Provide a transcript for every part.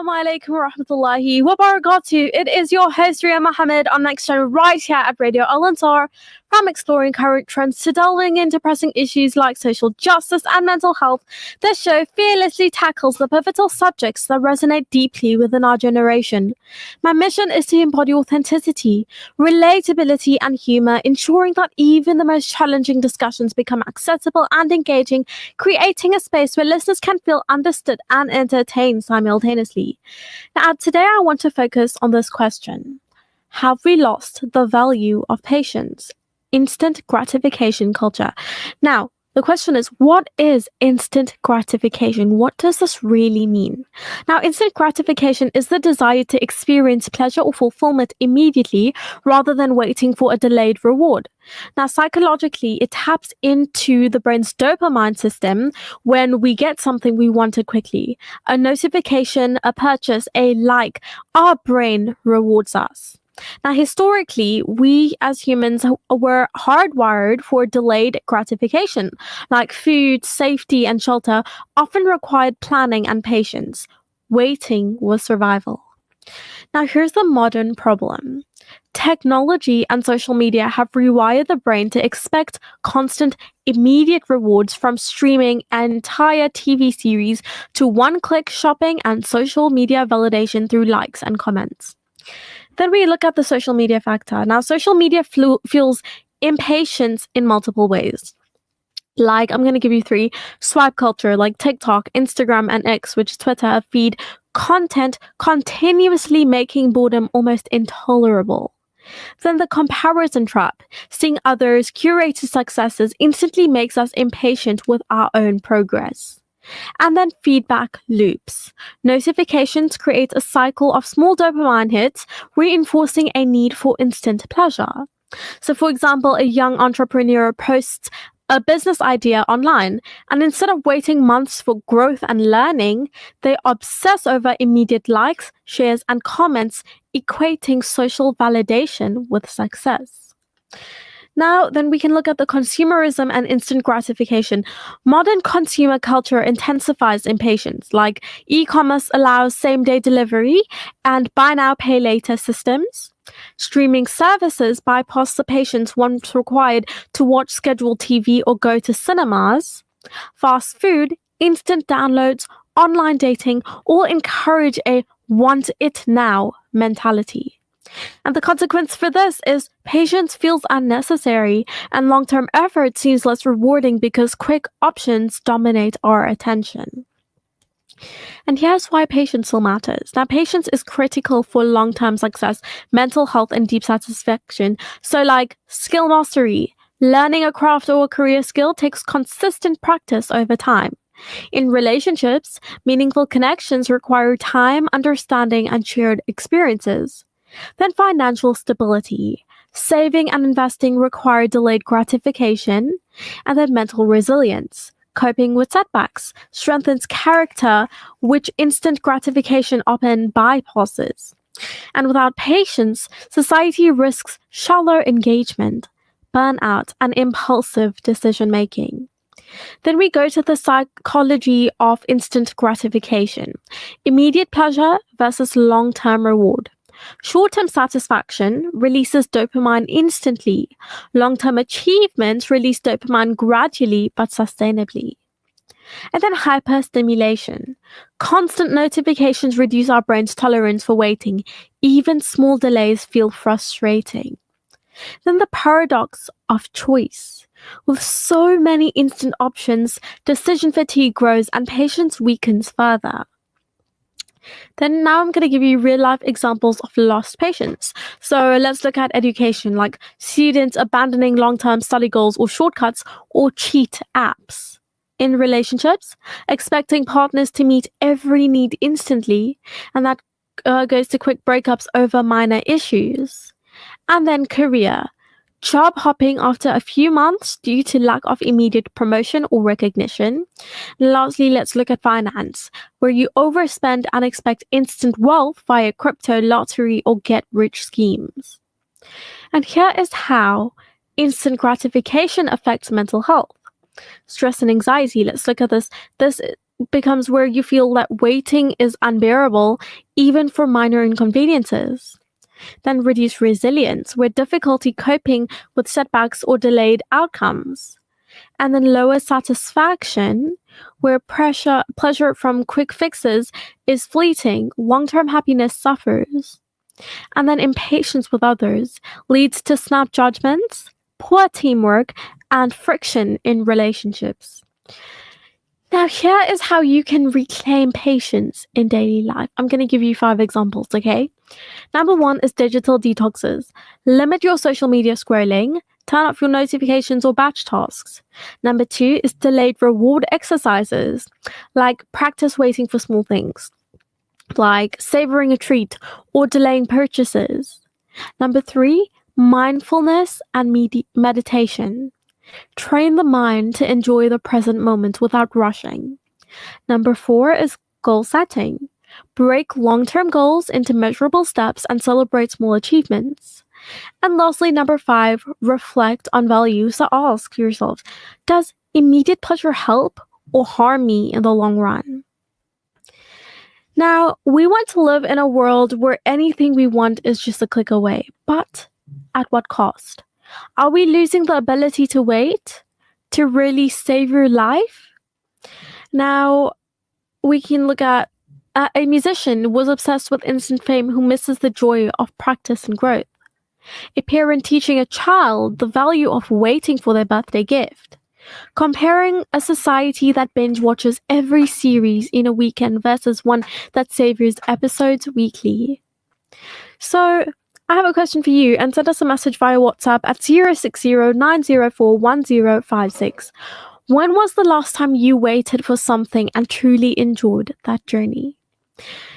Assalamu alaikum wa rahmatullahi wa barakatuh. It is your host Ria Mohammed on Next Gen right here at Radio Al Ansar. From exploring current trends to delving into pressing issues like social justice and mental health, this show fearlessly tackles the pivotal subjects that resonate deeply within our generation. My mission is to embody authenticity, relatability, and humor, ensuring that even the most challenging discussions become accessible and engaging, creating a space where listeners can feel understood and entertained simultaneously. Now, today I want to focus on this question: have we lost the value of patience? Instant gratification culture. Now, the question is, what is instant gratification? What does this really mean? Now, instant gratification is the desire to experience pleasure or fulfillment immediately rather than waiting for a delayed reward. Now, psychologically, it taps into the brain's dopamine system when we get something we wanted quickly. A notification, a purchase, a like, our brain rewards us. Now, historically, we as humans were hardwired for delayed gratification, like food, safety, and shelter often required planning and patience. Waiting was survival. Now, here's the modern problem. Technology and social media have rewired the brain to expect constant, immediate rewards, from streaming an entire TV series to one-click shopping and social media validation through likes and comments. Then we look at the social media factor. Now, social media fuels impatience in multiple ways. Like, I'm going to give you three. Swipe culture, like TikTok, Instagram, and X, which is Twitter, feed content continuously making boredom almost intolerable. Then the comparison trap. Seeing others' curated successes instantly makes us impatient with our own progress. And then feedback loops. Notifications create a cycle of small dopamine hits, reinforcing a need for instant pleasure. So, for example, a young entrepreneur posts a business idea online, and instead of waiting months for growth and learning, they obsess over immediate likes, shares, and comments, equating social validation with success. Now, then we can look at the consumerism and instant gratification. Modern consumer culture intensifies impatience, like e-commerce allows same-day delivery and buy now, pay later systems. Streaming services bypass the patience once required to watch scheduled TV or go to cinemas. Fast food, instant downloads, online dating all encourage a want it now mentality. And the consequence for this is patience feels unnecessary and long-term effort seems less rewarding because quick options dominate our attention. And here's why patience still matters. Now, patience is critical for long-term success, mental health, and deep satisfaction. So like skill mastery, learning a craft or a career skill takes consistent practice over time. In relationships, meaningful connections require time, understanding, and shared experiences. Then financial stability. Saving and investing require delayed gratification. And then mental resilience. Coping with setbacks strengthens character, which instant gratification often bypasses. And without patience, society risks shallow engagement, burnout, and impulsive decision making. Then we go to the psychology of instant gratification. Immediate pleasure versus long-term reward. Short-term satisfaction releases dopamine instantly. Long-term achievements release dopamine gradually but sustainably. And then hyperstimulation. Constant notifications reduce our brain's tolerance for waiting. Even small delays feel frustrating. Then the paradox of choice. With so many instant options, decision fatigue grows and patience weakens further. Then now I'm going to give you real life examples of lost patience. So let's look at education, like students abandoning long-term study goals or shortcuts or cheat apps. In relationships, expecting partners to meet every need instantly, and that goes to quick breakups over minor issues. And then career. Job hopping after a few months due to lack of immediate promotion or recognition. Lastly, let's look at finance, where you overspend and expect instant wealth via crypto, lottery, or get-rich schemes. And here is how instant gratification affects mental health. Stress and anxiety, let's look at this. This becomes where you feel that waiting is unbearable, even for minor inconveniences. Then reduced resilience, where difficulty coping with setbacks or delayed outcomes. And then lower satisfaction, where pleasure from quick fixes is fleeting, long-term happiness suffers. And then impatience with others leads to snap judgments, poor teamwork, and friction in relationships. Now, here is how you can reclaim patience in daily life. I'm going to give you 5 examples, okay? Number 1 is digital detoxes. Limit your social media scrolling. Turn off your notifications or batch tasks. Number 2 is delayed reward exercises, like practice waiting for small things, like savoring a treat or delaying purchases. Number 3, mindfulness and meditation. Train the mind to enjoy the present moment without rushing. Number 4 is goal setting. Break long-term goals into measurable steps and celebrate small achievements. And lastly, number 5, reflect on values. So ask yourself, does immediate pleasure help or harm me in the long run? Now, we want to live in a world where anything we want is just a click away, but at what cost? Are we losing the ability to wait, to really savor life? Now, we can look at a musician was obsessed with instant fame who misses the joy of practice and growth. A parent teaching a child the value of waiting for their birthday gift. Comparing a society that binge watches every series in a weekend versus one that savors episodes weekly. So, I have a question for you, and send us a message via WhatsApp at 060-904-1056. When was the last time you waited for something and truly enjoyed that journey?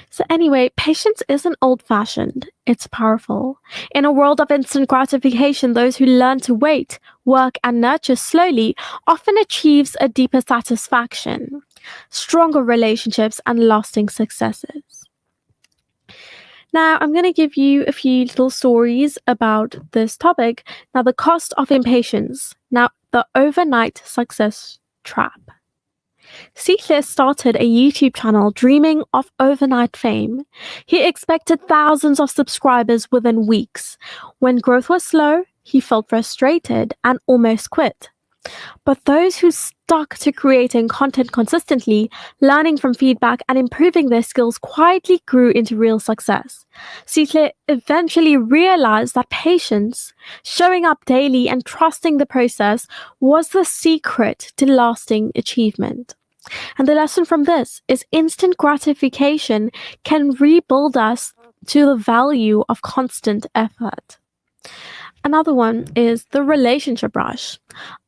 So anyway, patience isn't old-fashioned, it's powerful. In a world of instant gratification, those who learn to wait, work, and nurture slowly often achieves a deeper satisfaction, stronger relationships, and lasting successes. Now, I'm going to give you a few little stories about this topic. Now, the cost of impatience. Now, the overnight success trap. Sihle started a YouTube channel dreaming of overnight fame. He expected thousands of subscribers within weeks. When growth was slow, he felt frustrated and almost quit. But those who stuck to creating content consistently, learning from feedback, and improving their skills quietly grew into real success. Sihle eventually realized that patience, showing up daily, and trusting the process was the secret to lasting achievement. And the lesson from this is instant gratification can rebuild us to the value of constant effort. Another one is the relationship rush.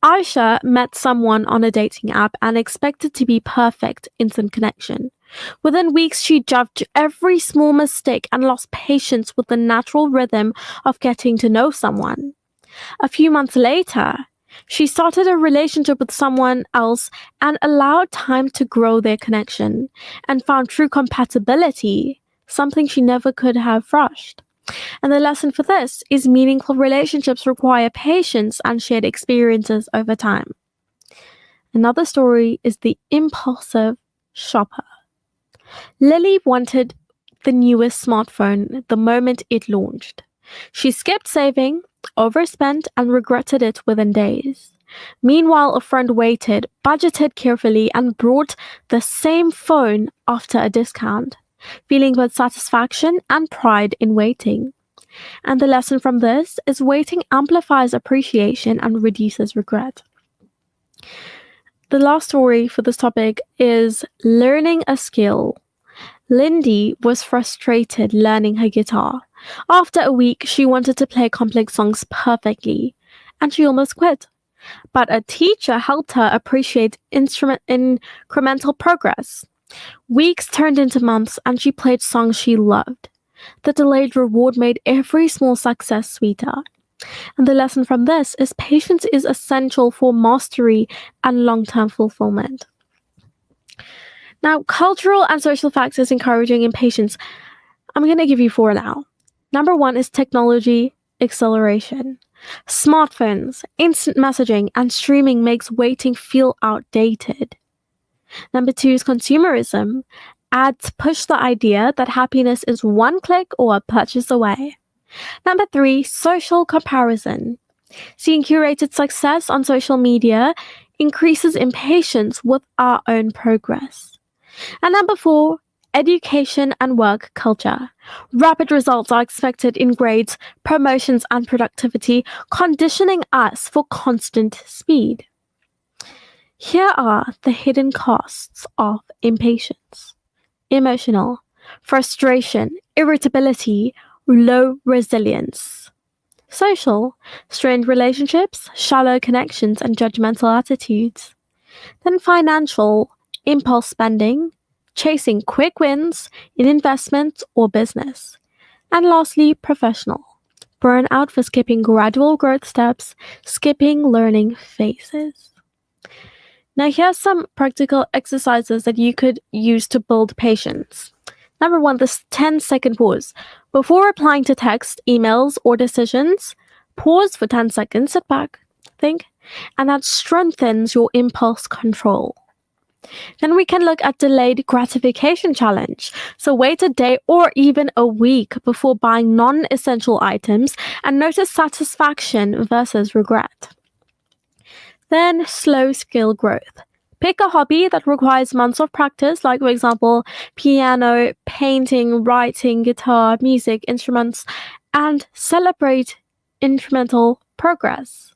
Aisha met someone on a dating app and expected to be perfect instant connection. Within weeks, she judged every small mistake and lost patience with the natural rhythm of getting to know someone. A few months later, she started a relationship with someone else and allowed time to grow their connection and found true compatibility, something she never could have rushed. And the lesson for this is meaningful relationships require patience and shared experiences over time. Another story is the impulsive shopper. Lily wanted the newest smartphone the moment it launched. She skipped saving, overspent, and regretted it within days. Meanwhile, a friend waited, budgeted carefully, and brought the same phone after a discount, feeling both satisfaction and pride in waiting. And the lesson from this is waiting amplifies appreciation and reduces regret. The last story for this topic is learning a skill. Lindy was frustrated learning her guitar. After a week, she wanted to play complex songs perfectly, and she almost quit. But a teacher helped her appreciate incremental progress. Weeks turned into months, and she played songs she loved. The delayed reward made every small success sweeter. And the lesson from this is patience is essential for mastery and long-term fulfillment. Now, cultural and social factors encouraging impatience. I'm going to give you 4 now. Number 1 is technology acceleration. Smartphones, instant messaging, and streaming makes waiting feel outdated. Number 2 is consumerism. Ads push the idea that happiness is one click or a purchase away. Number 3, social comparison. Seeing curated success on social media increases impatience with our own progress. And number 4, education and work culture. Rapid results are expected in grades, promotions, and productivity, conditioning us for constant speed. Here are the hidden costs of impatience: emotional, frustration, irritability, low resilience; social, strained relationships, shallow connections, and judgmental attitudes; then financial, impulse spending, chasing quick wins in investments or business; and lastly, professional, burnout for skipping gradual growth steps, skipping learning phases. Now, here's some practical exercises that you could use to build patience. Number 1, this 10-second pause. Before replying to text, emails, or decisions, pause for 10 seconds, sit back, think, and that strengthens your impulse control. Then we can look at delayed gratification challenge. So wait a day or even a week before buying non-essential items and notice satisfaction versus regret. Then slow skill growth. Pick a hobby that requires months of practice, like, for example, piano, painting, writing, guitar, music, instruments, and celebrate incremental progress.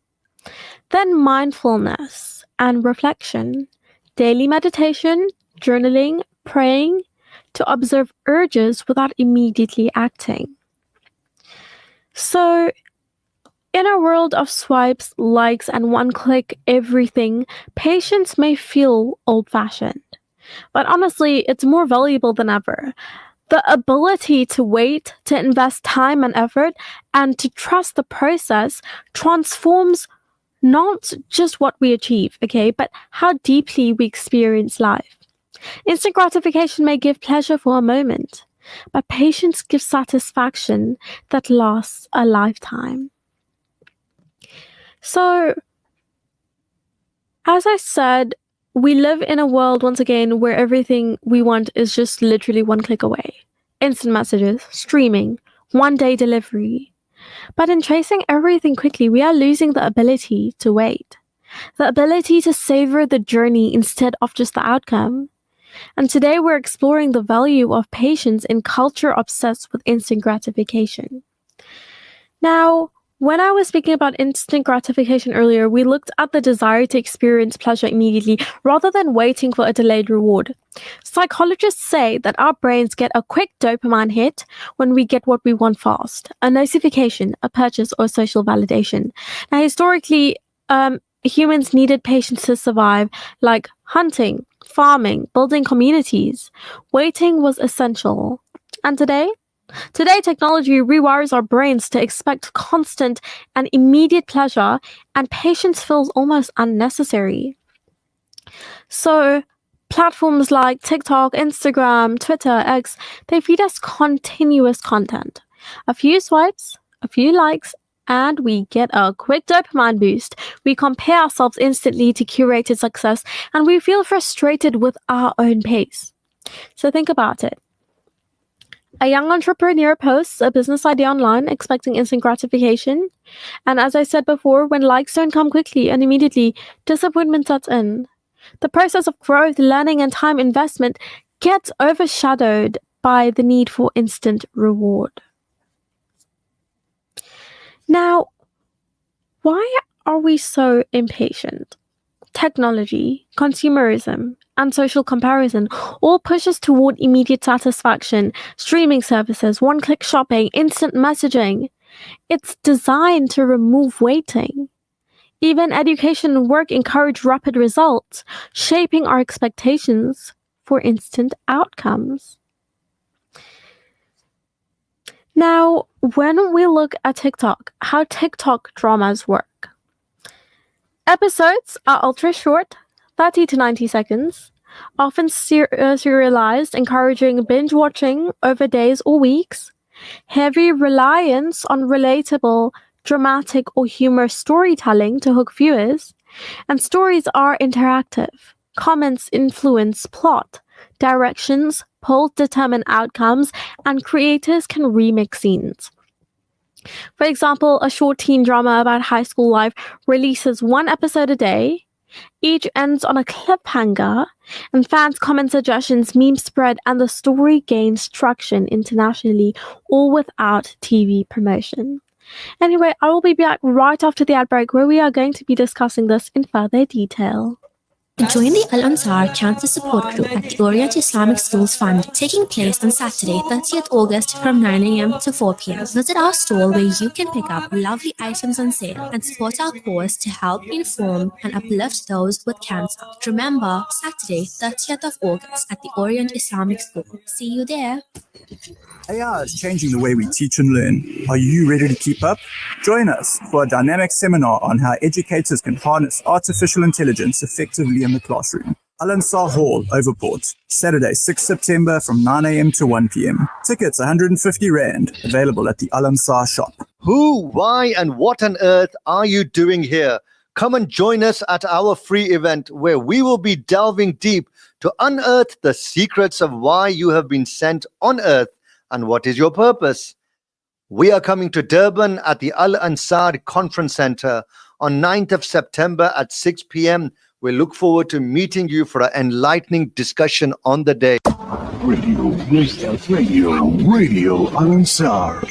Then mindfulness and reflection. Daily meditation, journaling, praying to observe urges without immediately acting. So, in a world of swipes, likes, and one-click everything, patience may feel old-fashioned. But honestly, it's more valuable than ever. The ability to wait, to invest time and effort, and to trust the process transforms not just what we achieve, okay, but how deeply we experience life. Instant gratification may give pleasure for a moment, but patience gives satisfaction that lasts a lifetime. So, as I said, we live in a world, once again, where everything we want is just literally one click away. Instant messages, streaming, one-day delivery. But in chasing everything quickly, we are losing the ability to wait, the ability to savor the journey instead of just the outcome. And today we're exploring the value of patience in culture obsessed with instant gratification. Now, when I was speaking about instant gratification earlier, we looked at the desire to experience pleasure immediately rather than waiting for a delayed reward. Psychologists say that our brains get a quick dopamine hit when we get what we want fast: a notification, a purchase, or social validation. Now, historically, humans needed patience to survive, like hunting, farming, building communities. Waiting was essential. And today, technology rewires our brains to expect constant and immediate pleasure, and patience feels almost unnecessary. So, platforms like TikTok, Instagram, Twitter, X, they feed us continuous content. A few swipes, a few likes, and we get a quick dopamine boost. We compare ourselves instantly to curated success, and we feel frustrated with our own pace. So think about it. A young entrepreneur posts a business idea online expecting instant gratification. And as I said before, when likes don't come quickly and immediately, disappointment sets in. The process of growth, learning, and time investment gets overshadowed by the need for instant reward. Now, why are we so impatient? Technology, consumerism, and social comparison all push us toward immediate satisfaction. Streaming services, one-click shopping, instant messaging. It's designed to remove waiting. Even education and work encourage rapid results, shaping our expectations for instant outcomes. Now, when we look at TikTok, how TikTok dramas work. Episodes are ultra short, 30 to 90 seconds, often serialized, encouraging binge watching over days or weeks. Heavy reliance on relatable, dramatic, or humorous storytelling to hook viewers. And stories are interactive. Comments influence plot. Directions, polls determine outcomes, and creators can remix scenes. For example, a short teen drama about high school life releases one episode a day. Each ends on a cliffhanger, and fans comment suggestions, memes spread, and the story gains traction internationally, all without TV promotion. Anyway, I will be back right after the ad break where we are going to be discussing this in further detail. Join the Al Ansar Cancer Support Group at the Orient Islamic Schools Fund, taking place on Saturday, 30th August from 9 a.m. to 4 p.m. Visit our stall where you can pick up lovely items on sale and support our cause to help inform and uplift those with cancer. Remember, Saturday, 30th of August at the Orient Islamic School. See you there. AI is changing the way we teach and learn. Are you ready to keep up? Join us for a dynamic seminar on how educators can harness artificial intelligence effectively in the classroom. Al Ansar Hall, Overport, Saturday, 6 September from 9 a.m. to 1 p.m. Tickets 150 Rand, available at the Al Ansar shop. Who, why, and what on earth are you doing here? Come and join us at our free event where we will be delving deep to unearth the secrets of why you have been sent on earth and what is your purpose. We are coming to Durban at the Al Ansar Conference Center on 9th of September at 6 p.m. We look forward to meeting you for an enlightening discussion on the day. Radio Al Ansar.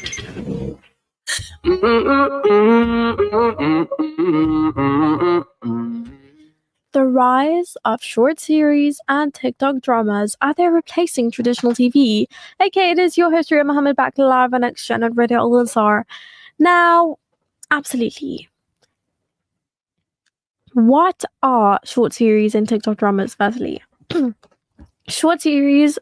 The rise of short series and TikTok dramas, are they replacing traditional TV? Okay, it is your host, Ria Mohammed, back live on Next Gen at Radio Al Ansar. Now, absolutely. What are short series and TikTok dramas, firstly? Short series,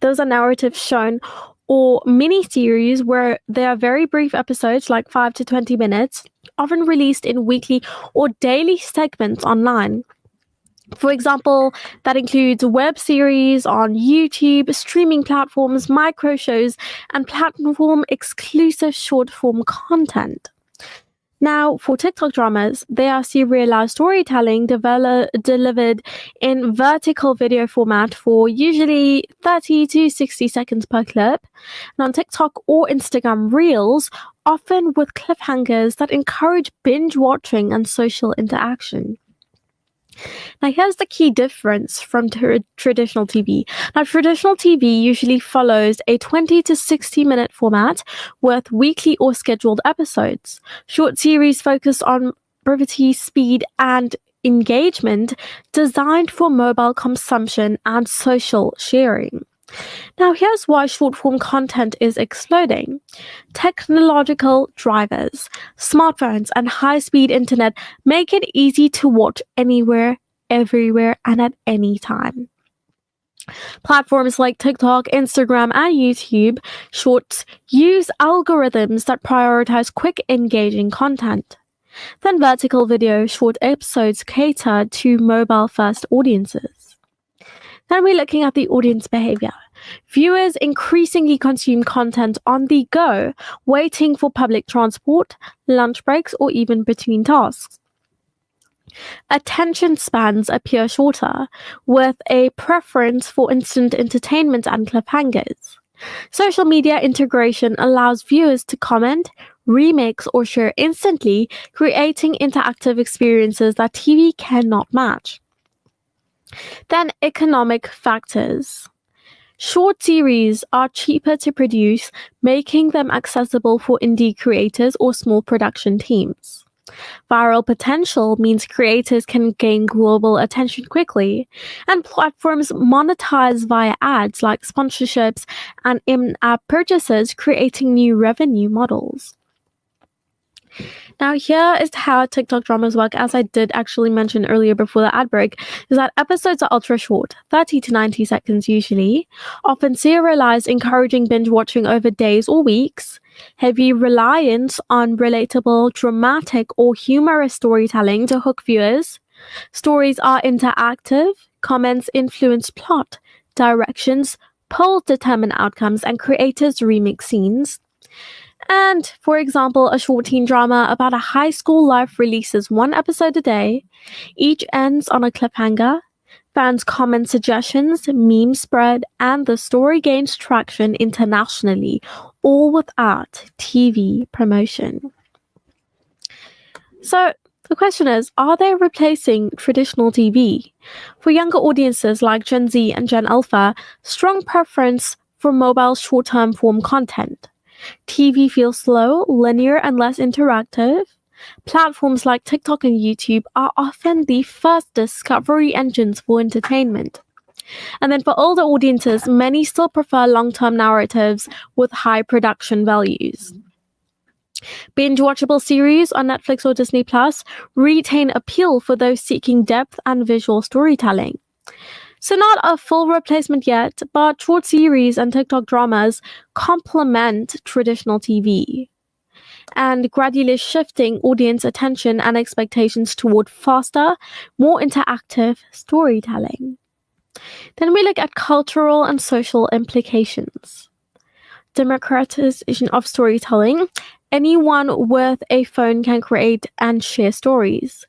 those are narratives shown, or mini-series where there are very brief episodes, like 5 to 20 minutes, often released in weekly or daily segments online. For example, that includes web series on YouTube, streaming platforms, micro shows, and platform-exclusive short-form content. Now, for TikTok dramas, they are serialized storytelling delivered in vertical video format for usually 30 to 60 seconds per clip. And on TikTok or Instagram Reels, often with cliffhangers that encourage binge watching and social interaction. Now, here's the key difference from traditional TV. Now, traditional TV usually follows a 20 to 60 minute format with weekly or scheduled episodes. Short series focus on brevity, speed, and engagement, designed for mobile consumption and social sharing. Now, here's why short-form content is exploding. Technological drivers, smartphones, and high-speed internet make it easy to watch anywhere, everywhere, and at any time. Platforms like TikTok, Instagram, and YouTube Shorts use algorithms that prioritize quick, engaging content. Then vertical video short episodes cater to mobile-first audiences. Then we're looking at the audience behavior. Viewers increasingly consume content on the go, waiting for public transport, lunch breaks, or even between tasks. Attention spans appear shorter, with a preference for instant entertainment and cliffhangers. Social media integration allows viewers to comment, remix, or share instantly, creating interactive experiences that TV cannot match. Then economic factors. Short series are cheaper to produce, making them accessible for indie creators or small production teams. Viral potential means creators can gain global attention quickly, and platforms monetize via ads like sponsorships and in-app purchases, creating new revenue models. Now, here is how TikTok dramas work, as I did actually mention earlier before the ad break, is that episodes are ultra short, 30 to 90 seconds usually, often serialized, encouraging binge watching over days or weeks, heavy reliance on relatable, dramatic, or humorous storytelling to hook viewers. Stories are interactive, comments influence plot, directions, polls determine outcomes, and creators remix scenes. And, for example, a short teen drama about a high school life releases one episode a day. Each ends on a cliffhanger. Fans comment suggestions, meme spread, and the story gains traction internationally, all without TV promotion. So, the question is, are they replacing traditional TV? For younger audiences like Gen Z and Gen Alpha, strong preference for mobile short-term form content. TV feels slow, linear, and less interactive. Platforms like TikTok and YouTube are often the first discovery engines for entertainment. And then for older audiences, many still prefer long-term narratives with high production values. Binge-watchable series on Netflix or Disney Plus retain appeal for those seeking depth and visual storytelling. So not a full replacement yet, but short series and TikTok dramas complement traditional TV and gradually shifting audience attention and expectations toward faster, more interactive storytelling. Then we look at cultural and social implications. Democratization of storytelling. Anyone with a phone can create and share stories.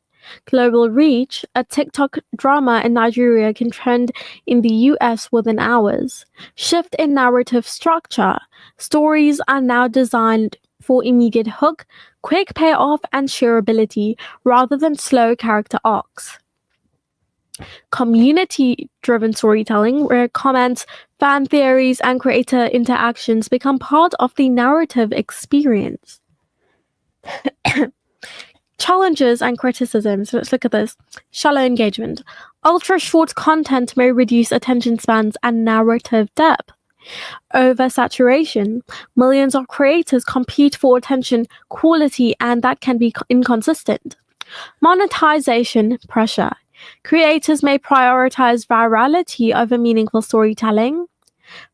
Global reach. A TikTok drama in Nigeria can trend in the US within hours. Shift in narrative structure. Stories are now designed for immediate hook, quick payoff, and shareability rather than slow character arcs. Community-driven storytelling, where comments, fan theories, and creator interactions become part of the narrative experience. Challenges and criticisms. Let's look at this. Shallow engagement. Ultra-short content may reduce attention spans and narrative depth. Oversaturation. Millions of creators compete for attention, quality, and that can be inconsistent. Monetization pressure. Creators may prioritize virality over meaningful storytelling.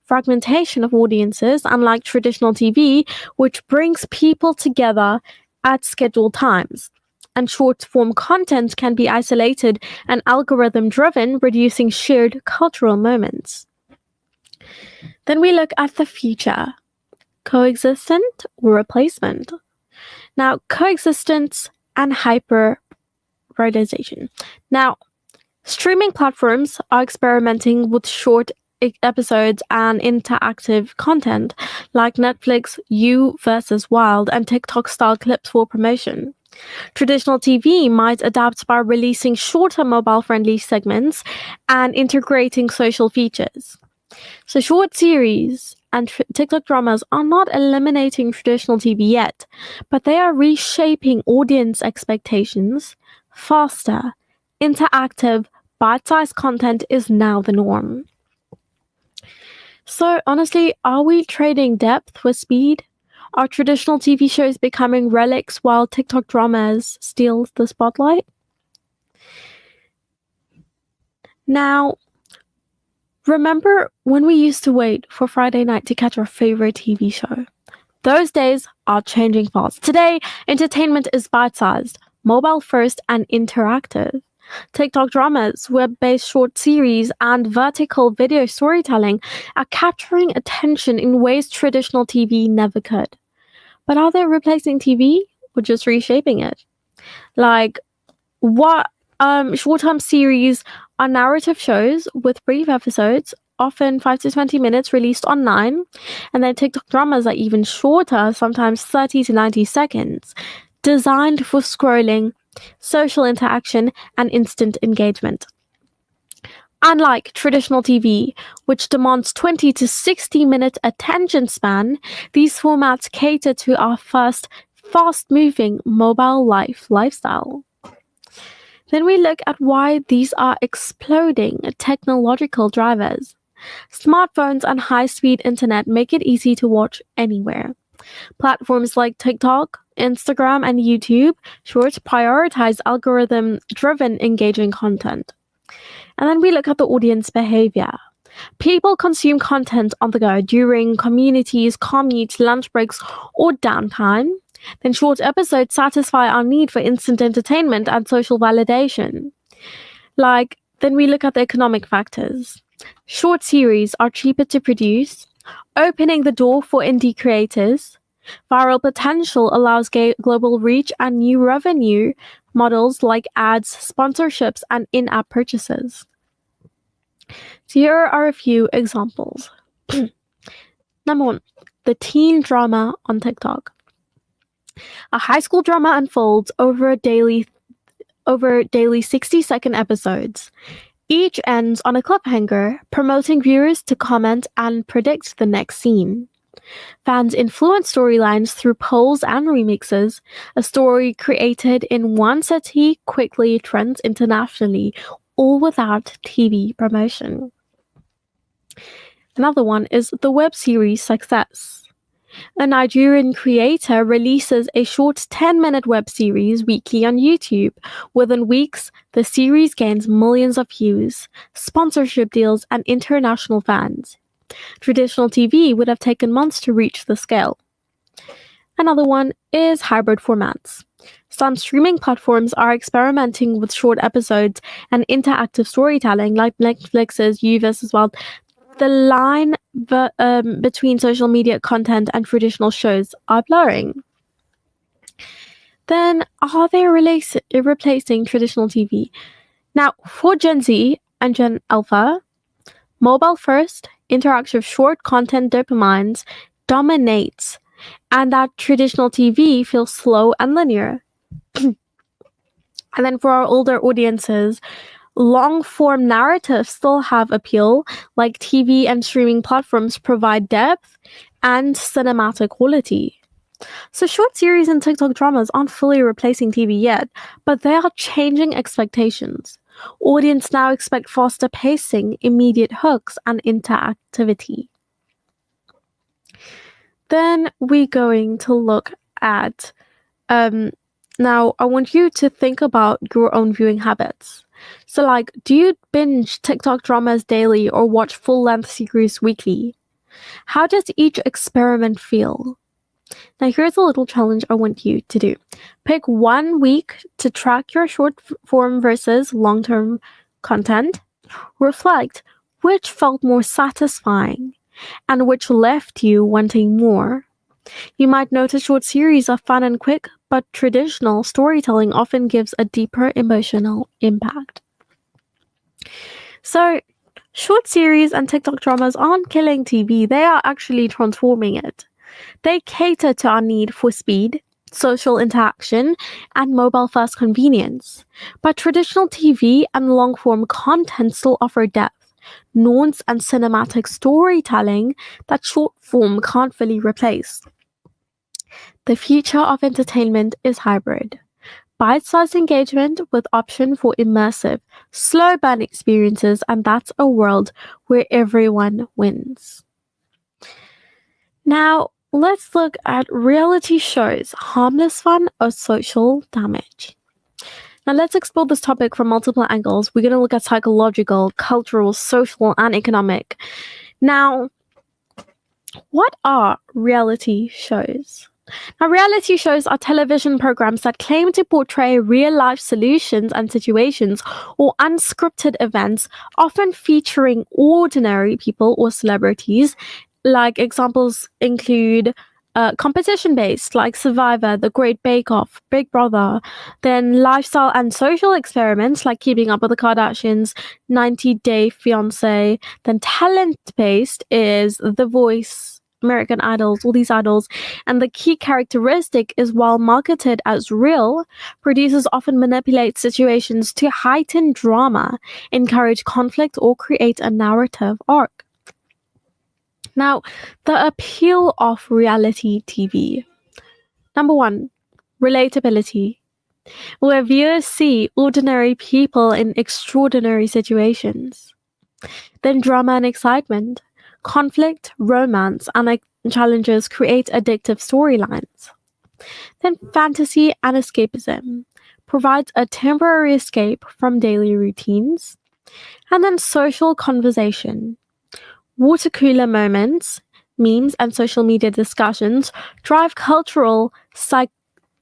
Fragmentation of audiences, unlike traditional TV, which brings people together at scheduled times. And short-form content can be isolated and algorithm-driven, reducing shared cultural moments. Then we look at the future. Coexistent or replacement? Now, coexistence and hyper-prioritization. Now, streaming platforms are experimenting with short episodes and interactive content like Netflix You vs. Wild and TikTok-style clips for promotion. Traditional TV might adapt by releasing shorter mobile-friendly segments and integrating social features. So short series and TikTok dramas are not eliminating traditional TV yet, but they are reshaping audience expectations. Faster, interactive, bite-sized content is now the norm. So honestly, are we trading depth with speed? Are traditional TV shows becoming relics while TikTok dramas steal the spotlight? Now, remember when we used to wait for Friday night to catch our favorite TV show? Those days are changing fast. Today, entertainment is bite-sized, mobile-first, and interactive. TikTok dramas, web-based short series, and vertical video storytelling are capturing attention in ways traditional TV never could. But are they replacing TV or just reshaping it? Like, what short-term series are narrative shows with brief episodes, often 5 to 20 minutes, released online, and then TikTok dramas are even shorter, sometimes 30 to 90 seconds, designed for scrolling, social interaction, and instant engagement. Unlike traditional TV, which demands 20 to 60-minute attention span, these formats cater to our fast-moving mobile lifestyle. Then we look at why these are exploding technological drivers. Smartphones and high-speed internet make it easy to watch anywhere. Platforms like TikTok, Instagram, and YouTube Shorts prioritize algorithm-driven engaging content. And then we look at the audience behavior. People consume content on the go during communities, commutes, lunch breaks, or downtime. Then short episodes satisfy our need for instant entertainment and social validation. Then we look at the economic factors. Short series are cheaper to produce, opening the door for indie creators. Viral potential allows global reach and new revenue models like ads, sponsorships, and in-app purchases. So here are a few examples. Number 1, the teen drama on TikTok. A high school drama unfolds over daily 60-second episodes. Each ends on a cliffhanger, promoting viewers to comment and predict the next scene. Fans influence storylines through polls and remixes. A story created in one city quickly trends internationally, all without TV promotion. Another one is the web series Success. A Nigerian creator releases a short 10-minute web series weekly on YouTube. Within weeks, the series gains millions of views, sponsorship deals, and international fans. Traditional TV would have taken months to reach the scale. Another one is hybrid formats. Some streaming platforms are experimenting with short episodes and interactive storytelling, like Netflix's Uvis as well. The line between social media content and traditional shows are blurring. Then, are they replacing traditional TV? Now, for Gen Z and Gen Alpha, mobile-first, interactive short content dopamines dominates, and that traditional TV feels slow and linear. And then for our older audiences, long-form narratives still have appeal, like TV and streaming platforms provide depth and cinematic quality. So short series and TikTok dramas aren't fully replacing TV yet, but they are changing expectations. Audience now expect faster pacing, immediate hooks, and interactivity. Then we're going to look at, now I want you to think about your own viewing habits. So like, do you binge TikTok dramas daily or watch full-length series weekly? How does each experiment feel? Now here's a little challenge I want you to do. Pick 1 week to track your short form versus long-term content. Reflect which felt more satisfying and which left you wanting more. You might notice short series are fun and quick, but traditional storytelling often gives a deeper emotional impact. So, short series and TikTok dramas aren't killing TV, they are actually transforming it. They cater to our need for speed, social interaction, and mobile-first convenience. But traditional TV and long-form content still offer depth, nuance, and cinematic storytelling that short-form can't fully replace. The future of entertainment is hybrid. Bite-sized engagement with option for immersive, slow burn experiences, and that's a world where everyone wins. Now, let's look at reality shows, harmless fun or social damage. Now, let's explore this topic from multiple angles. We're going to look at psychological, cultural, social, and economic. Now, what are reality shows? Now, reality shows are television programs that claim to portray real-life solutions and situations or unscripted events, often featuring ordinary people or celebrities. Like examples include competition-based, like Survivor, The Great Bake Off, Big Brother, then lifestyle and social experiments, like Keeping Up with the Kardashians, 90 Day Fiancé, then talent-based is The Voice, American Idols, all these idols, and the key characteristic is while marketed as real, producers often manipulate situations to heighten drama, encourage conflict, or create a narrative arc. Now, the appeal of reality TV. Number 1, relatability, where viewers see ordinary people in extraordinary situations. Then drama and excitement. Conflict, romance, and challenges create addictive storylines. Then fantasy and escapism provides a temporary escape from daily routines. And then social conversation. Water cooler moments, memes, and social media discussions drive cultural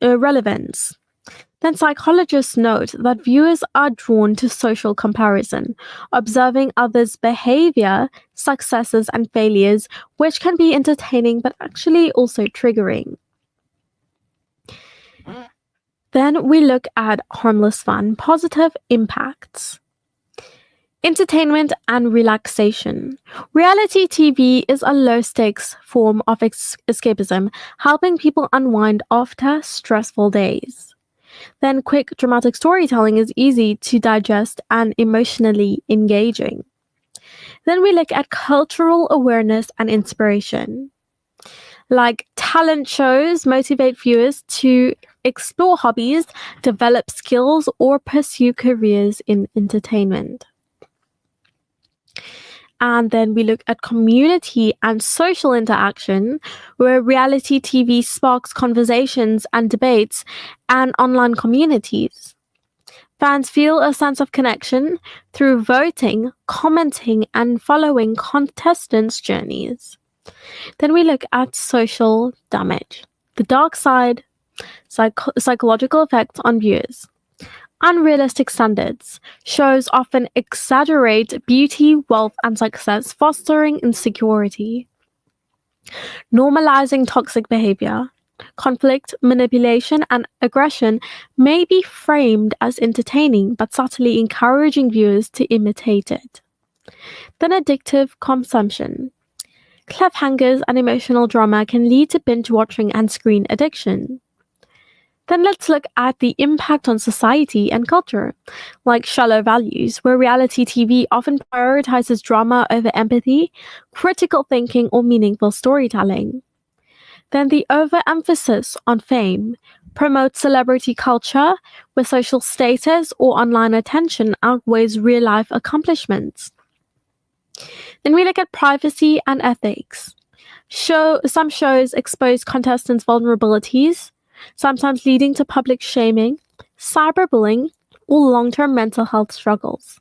relevance. Then psychologists note that viewers are drawn to social comparison, observing others' behavior, successes, and failures, which can be entertaining but actually also triggering. Then we look at harmless fun, positive impacts. Entertainment and relaxation. Reality TV is a low-stakes form of escapism, helping people unwind after stressful days. Then quick dramatic storytelling is easy to digest and emotionally engaging. Then we look at cultural awareness and inspiration. Like talent shows motivate viewers to explore hobbies, develop skills, or pursue careers in entertainment. And then we look at community and social interaction, where reality TV sparks conversations and debates and online communities. Fans feel a sense of connection through voting, commenting, and following contestants' journeys. Then we look at social damage, the dark side, psychological effects on viewers. Unrealistic standards. Shows often exaggerate beauty, wealth, and success, fostering insecurity. Normalizing toxic behavior. Conflict, manipulation, and aggression may be framed as entertaining, but subtly encouraging viewers to imitate it. Then addictive consumption. Cliffhangers and emotional drama can lead to binge watching and screen addiction. Then let's look at the impact on society and culture, like shallow values, where reality TV often prioritizes drama over empathy, critical thinking, or meaningful storytelling. Then the overemphasis on fame promotes celebrity culture, where social status or online attention outweighs real-life accomplishments. Then we look at privacy and ethics. Some shows expose contestants' vulnerabilities, sometimes leading to public shaming, cyberbullying, or long-term mental health struggles.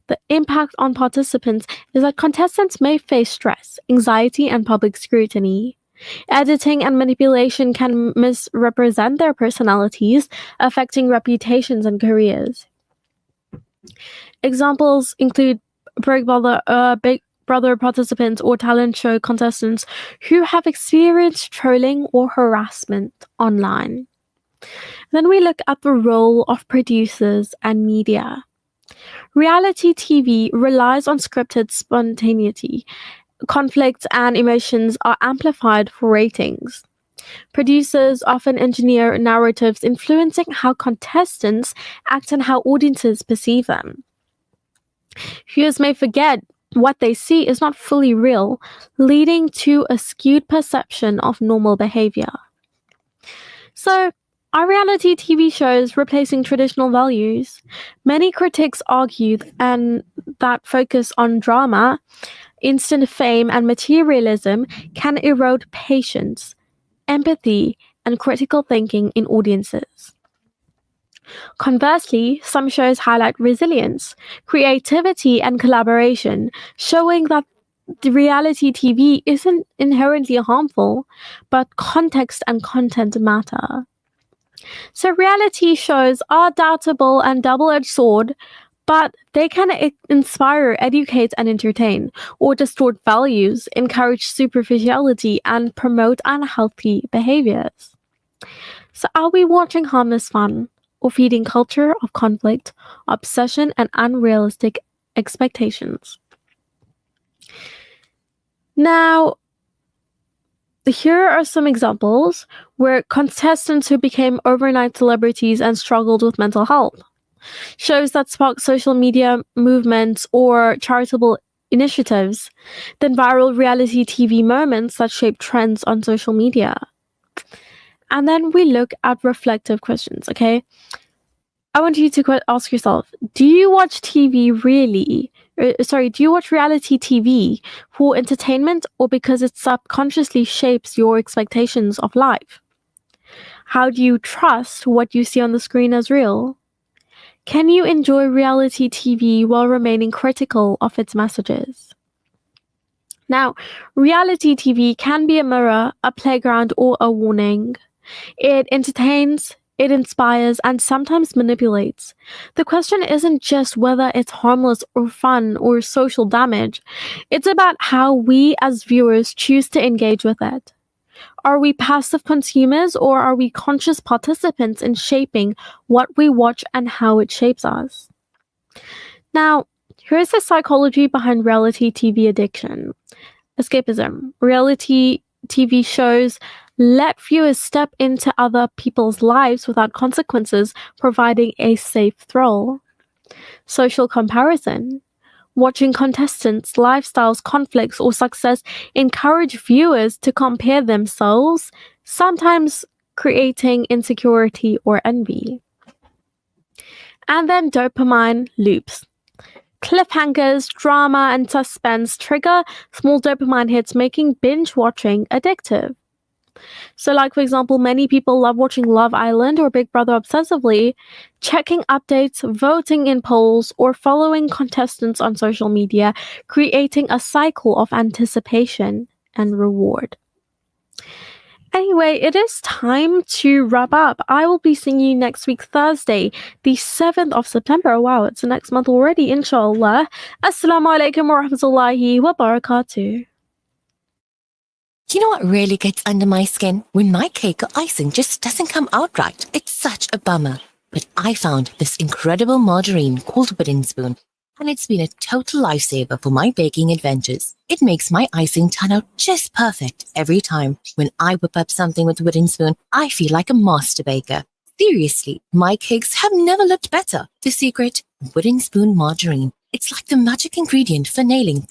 The impact on participants is that contestants may face stress, anxiety, and public scrutiny. Editing and manipulation can misrepresent their personalities, affecting reputations and careers. Examples include Big Brother participants or talent show contestants who have experienced trolling or harassment online. Then we look at the role of producers and media. Reality TV relies on scripted spontaneity. Conflicts and emotions are amplified for ratings. Producers often engineer narratives influencing how contestants act and how audiences perceive them. Viewers may forget what they see is not fully real, leading to a skewed perception of normal behavior. So, are reality TV shows replacing traditional values? Many critics argue that focus on drama, instant fame, and materialism can erode patience, empathy, and critical thinking in audiences. Conversely, some shows highlight resilience, creativity, and collaboration, showing that the reality TV isn't inherently harmful, but context and content matter. So reality shows are doubtable and double-edged sword, but they can inspire, educate, and entertain, or distort values, encourage superficiality, and promote unhealthy behaviors. So are we watching harmless fun, or feeding culture of conflict, obsession, and unrealistic expectations? Now, here are some examples where contestants who became overnight celebrities and struggled with mental health. Shows that spark social media movements or charitable initiatives, then viral reality TV moments that shape trends on social media. And then we look at reflective questions, okay? I want you to ask yourself, do you watch reality TV for entertainment or because it subconsciously shapes your expectations of life? How do you trust what you see on the screen as real? Can you enjoy reality TV while remaining critical of its messages? Now, reality TV can be a mirror, a playground, or a warning. It entertains, it inspires, and sometimes manipulates. The question isn't just whether it's harmless or fun or social damage. It's about how we as viewers choose to engage with it. Are we passive consumers or are we conscious participants in shaping what we watch and how it shapes us? Now, Here's the psychology behind reality TV addiction. Escapism. Reality TV shows let viewers step into other people's lives without consequences, providing a safe thrill. Social comparison. Watching contestants' lifestyles, conflicts, or success encourage viewers to compare themselves, sometimes creating insecurity or envy. And then dopamine loops. Cliffhangers, drama, and suspense trigger small dopamine hits, making binge watching addictive. So, like, for example, many people love watching Love Island or Big Brother obsessively, checking updates, voting in polls, or following contestants on social media, creating a cycle of anticipation and reward. Anyway, it is time to wrap up. I will be seeing you next week, Thursday, the 7th of September. Wow, it's the next month already, inshallah. Assalamu alaikum wa rahmatullahi wa barakatuh. You know what really gets under my skin? When my cake or icing just doesn't come out right. It's such a bummer. But I found this incredible margarine called Wooden Spoon, and it's been a total lifesaver for my baking adventures. It makes my icing turn out just perfect every time. When I whip up something with Wooden Spoon, I feel like a master baker. Seriously, my cakes have never looked better. The secret? Wooden Spoon margarine. It's like the magic ingredient for nailing the